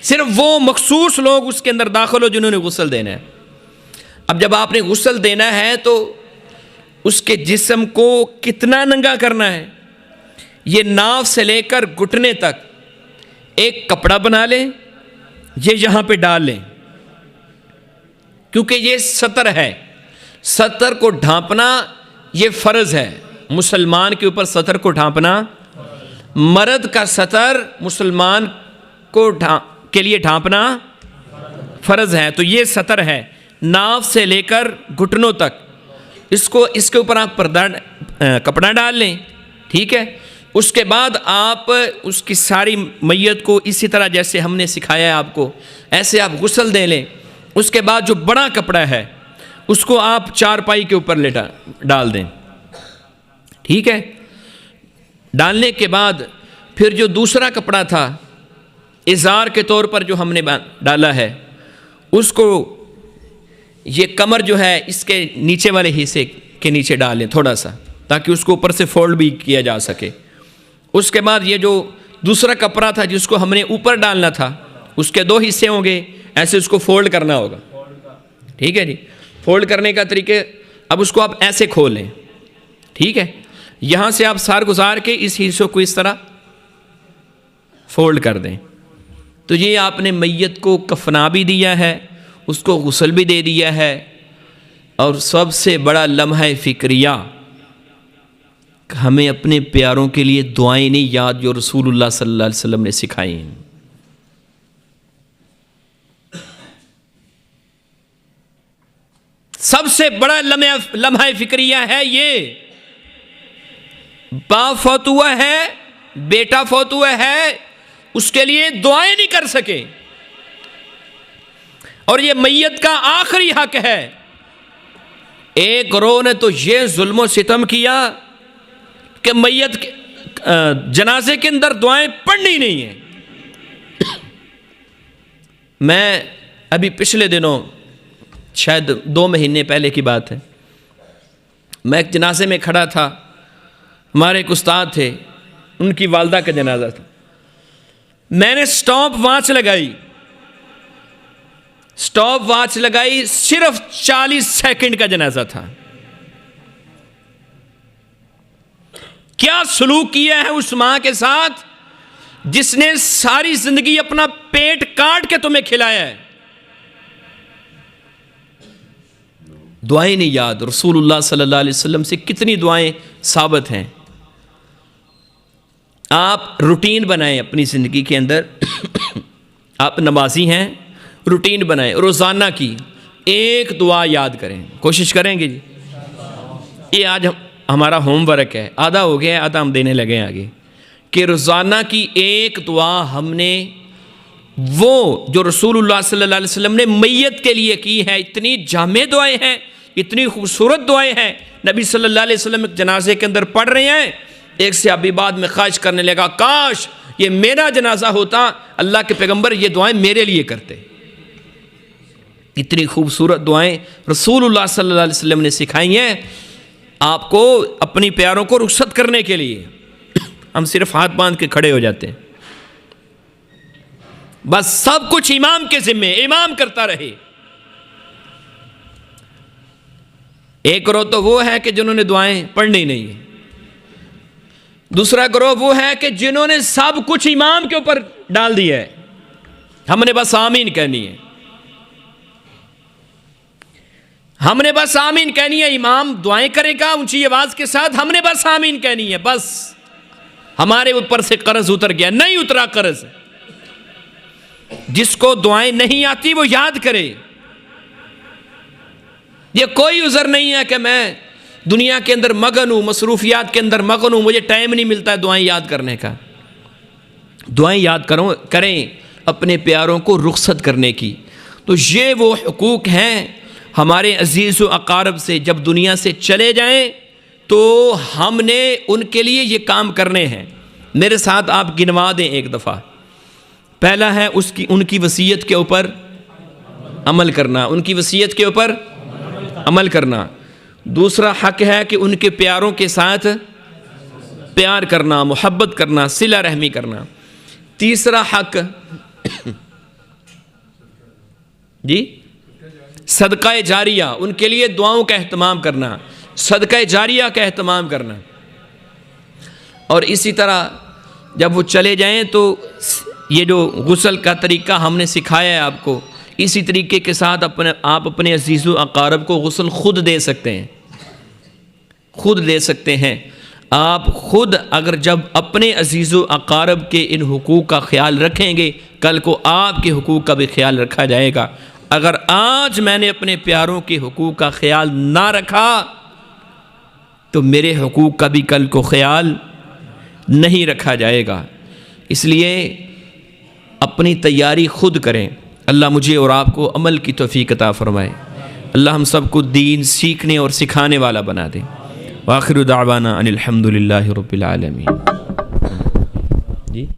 صرف وہ مخصوص لوگ اس کے اندر داخل ہو جنہوں نے غسل دینا ہے. اب جب آپ نے غسل دینا ہے تو اس کے جسم کو کتنا ننگا کرنا ہے؟ یہ ناف سے لے کر گھٹنے تک ایک کپڑا بنا لیں، یہ یہاں پہ ڈال لیں، کیونکہ یہ ستر ہے. ستر کو ڈھانپنا یہ فرض ہے. مسلمان کے اوپر ستر کو ڈھانپنا، مرد کا ستر مسلمان کو کے لیے ڈھانپنا فرض ہے. تو یہ ستر ہے، ناف سے لے کر گھٹنوں تک. اس کے اوپر آپ پردہ کپڑا ڈال لیں. ٹھیک ہے. اس کے بعد آپ اس کی ساری میت کو اسی طرح جیسے ہم نے سکھایا ہے آپ کو، ایسے آپ غسل دے لیں. اس کے بعد جو بڑا کپڑا ہے اس کو آپ چارپائی کے اوپر ڈال دیں. ٹھیک ہے. ڈالنے کے بعد پھر جو دوسرا کپڑا تھا ازار کے طور پر جو ہم نے ڈالا ہے، اس کو یہ کمر جو ہے اس کے نیچے والے حصے کے نیچے ڈالیں تھوڑا سا، تاکہ اس کو اوپر سے فولڈ بھی کیا جا سکے. اس کے بعد یہ جو دوسرا کپڑا تھا جس کو ہم نے اوپر ڈالنا تھا، اس کے 2 حصے ہوں گے، ایسے اس کو فولڈ کرنا ہوگا. ٹھیک ہے جی. فولڈ کرنے کا طریقے، اب اس کو آپ ایسے کھولیں. ٹھیک ہے. یہاں سے آپ سار گزار کے اس حصے کو اس طرح فولڈ کر دیں. تو یہ آپ نے میت کو کفنا بھی دیا ہے، اس کو غسل بھی دے دیا ہے. اور سب سے بڑا لمحہ فکریہ، ہمیں اپنے پیاروں کے لیے دعائیں نہیں یاد جو رسول اللہ صلی اللہ علیہ وسلم نے سکھائی ہیں. سب سے بڑا لمحہ فکریہ ہے یہ. باپ فوت ہوا ہے، بیٹا فوت ہوا ہے، اس کے لیے دعائیں نہیں کر سکے. اور یہ میت کا آخری حق ہے۔ ایک گروہ نے تو یہ ظلم و ستم کیا کہ میت جنازے کے اندر دعائیں پڑھنی نہیں ہیں۔ میں ابھی پچھلے دنوں، شاید 2 مہینے پہلے کی بات ہے، میں ایک جنازے میں کھڑا تھا، ہمارے ایک استاد تھے، ان کی والدہ کا جنازہ تھا۔ میں نے سٹاپ واچ لگائی، صرف 40 سیکنڈ کا جنازہ تھا۔ کیا سلوک کیا ہے اس ماں کے ساتھ جس نے ساری زندگی اپنا پیٹ کاٹ کے تمہیں کھلایا ہے؟ دعائیں نہیں یاد۔ رسول اللہ صلی اللہ علیہ وسلم سے کتنی دعائیں ثابت ہیں۔ آپ روٹین بنائیں اپنی زندگی کے اندر، آپ نمازی ہیں، روٹین بنائیں، روزانہ کی ایک دعا یاد کریں۔ کوشش کریں گے جی؟ یہ آج ہمارا ہوم ورک ہے، آدھا ہو گیا ہے، آدھا ہم دینے لگے ہیں آگے، کہ روزانہ کی ایک دعا ہم نے وہ جو رسول اللہ صلی اللہ علیہ وسلم نے میت کے لیے کی ہے۔ اتنی جامع دعائیں ہیں، اتنی خوبصورت دعائیں ہیں، نبی صلی اللہ علیہ وسلم ایک جنازے کے اندر پڑھ رہے ہیں۔ ایک صحابی بعد میں خواہش کرنے لگا، کاش یہ میرا جنازہ ہوتا، اللہ کے پیغمبر یہ دعائیں میرے لیے کرتے۔ اتنی خوبصورت دعائیں رسول اللہ صلی اللہ علیہ وسلم نے سکھائی ہیں آپ کو اپنی پیاروں کو رخصت کرنے کے لیے۔ ہم صرف ہاتھ باندھ کے کھڑے ہو جاتے ہیں، بس سب کچھ امام کے ذمے، امام کرتا رہے۔ ایک گروہ تو وہ ہے کہ جنہوں نے دعائیں پڑھنی نہیں ہیں، دوسرا گروہ وہ ہے کہ جنہوں نے سب کچھ امام کے اوپر ڈال دیا ہے، ہم نے بس آمین کہنی ہے، ہم نے بس آمین کہنی ہے۔ امام دعائیں کرے گا اونچی آواز کے ساتھ، ہم نے بس آمین کہنی ہے، بس ہمارے اوپر سے قرض اتر گیا۔ نہیں اترا قرض۔ جس کو دعائیں نہیں آتی وہ یاد کرے۔ یہ کوئی عذر نہیں ہے کہ میں دنیا کے اندر مگن ہوں، مصروفیات کے اندر مگن ہوں، مجھے ٹائم نہیں ملتا ہے دعائیں یاد کرنے کا۔ دعائیں یاد کریں اپنے پیاروں کو رخصت کرنے کی۔ تو یہ وہ حقوق ہیں ہمارے عزیز و اقارب سے، جب دنیا سے چلے جائیں تو ہم نے ان کے لیے یہ کام کرنے ہیں۔ میرے ساتھ آپ گنوا دیں ایک دفعہ۔ پہلا ہے ان کی وصیت کے اوپر عمل کرنا، ان کی وصیت کے اوپر عمل کرنا۔ دوسرا حق ہے کہ ان کے پیاروں کے ساتھ پیار کرنا، محبت کرنا، صلہ رحمی کرنا۔ تیسرا حق جی صدقہ جاریہ، ان کے لیے دعاؤں کا اہتمام کرنا، صدقہ جاریہ کا اہتمام کرنا۔ اور اسی طرح جب وہ چلے جائیں تو یہ جو غسل کا طریقہ ہم نے سکھایا ہے آپ کو، اسی طریقے کے ساتھ آپ اپنے عزیز و اقارب کو غسل خود دے سکتے ہیں، خود دے سکتے ہیں۔ آپ خود اگر جب اپنے عزیز و اقارب کے ان حقوق کا خیال رکھیں گے، کل کو آپ کے حقوق کا بھی خیال رکھا جائے گا۔ اگر آج میں نے اپنے پیاروں کے حقوق کا خیال نہ رکھا تو میرے حقوق کا بھی کل کو خیال نہیں رکھا جائے گا۔ اس لیے اپنی تیاری خود کریں۔ اللہ مجھے اور آپ کو عمل کی توفیق عطا فرمائے۔ اللہ ہم سب کو دین سیکھنے اور سکھانے والا بنا دے۔ وآخر دعوانا ان الحمد للہ رب العالمین۔